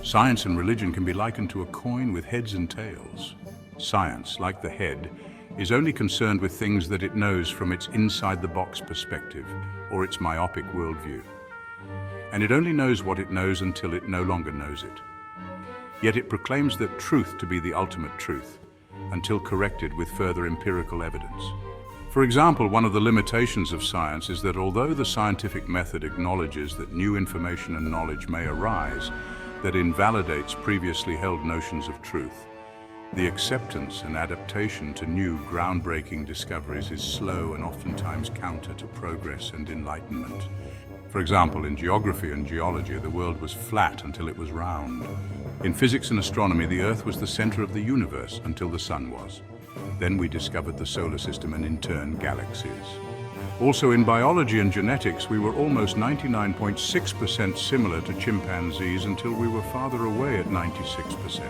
Science and religion can be likened to a coin with heads and tails. Science, like the head, is only concerned with things that it knows from its inside-the-box perspective or its myopic worldview. And it only knows what it knows until it no longer knows it. Yet it proclaims that truth to be the ultimate truth, until corrected with further empirical evidence. For example, one of the limitations of science is that although the scientific method acknowledges that new information and knowledge may arise that invalidates previously held notions of truth, the acceptance and adaptation to new, groundbreaking discoveries is slow and oftentimes counter to progress and enlightenment. For example, in geography and geology, the world was flat until it was round. In physics and astronomy, the Earth was the center of the universe until the Sun was. Then we discovered the solar system and, in turn, galaxies. Also, in biology and genetics, we were almost 99.6% similar to chimpanzees until we were farther away at 96%.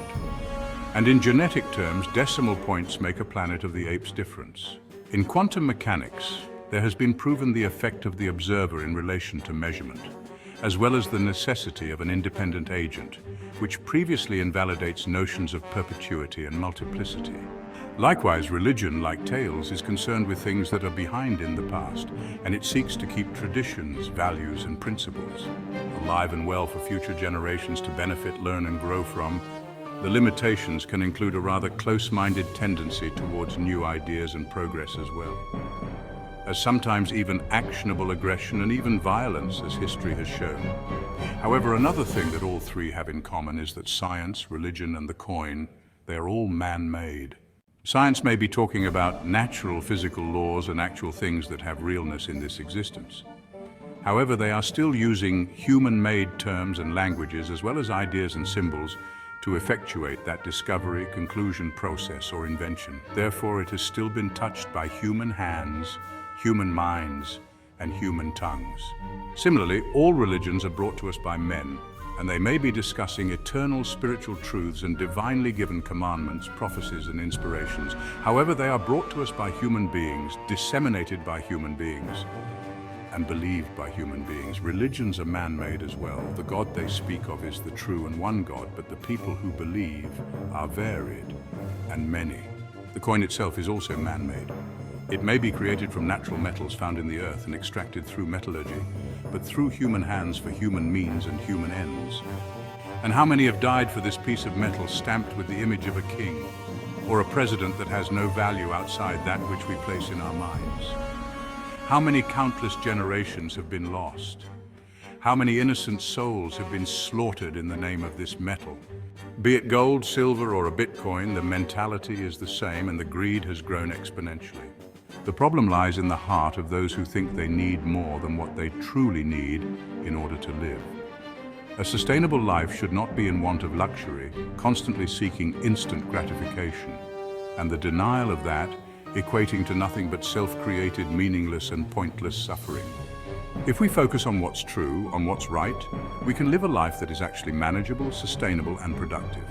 And in genetic terms, decimal points make a Planet of the Apes difference. In quantum mechanics, there has been proven the effect of the observer in relation to measurement, as well as the necessity of an independent agent, which previously invalidates notions of perpetuity and multiplicity. Likewise, religion, like tales, is concerned with things that are behind in the past, and it seeks to keep traditions, values, and principles alive and well for future generations to benefit, learn, and grow from. The limitations can include a rather close-minded tendency towards new ideas and progress as well, as sometimes even actionable aggression and even violence, as history has shown. However, another thing that all three have in common is that science, religion, and the coin, they are all man-made. Science may be talking about natural physical laws and actual things that have realness in this existence. However, they are still using human-made terms and languages as well as ideas and symbols to effectuate that discovery, conclusion, process, or invention. Therefore, it has still been touched by human hands, human minds, and human tongues. Similarly, all religions are brought to us by men, and they may be discussing eternal spiritual truths and divinely given commandments, prophecies, and inspirations. However, they are brought to us by human beings, disseminated by human beings, and believed by human beings. Religions are man-made as well. The God they speak of is the true and one God, but the people who believe are varied and many. The coin itself is also man-made. It may be created from natural metals found in the earth and extracted through metallurgy, but through human hands for human means and human ends. And how many have died for this piece of metal stamped with the image of a king, or a president that has no value outside that which we place in our minds? How many countless generations have been lost? How many innocent souls have been slaughtered in the name of this metal? Be it gold, silver, or a Bitcoin, the mentality is the same and the greed has grown exponentially. The problem lies in the heart of those who think they need more than what they truly need in order to live. A sustainable life should not be in want of luxury, constantly seeking instant gratification, and the denial of that equating to nothing but self-created, meaningless, and pointless suffering. If we focus on what's true, on what's right, we can live a life that is actually manageable, sustainable, and productive.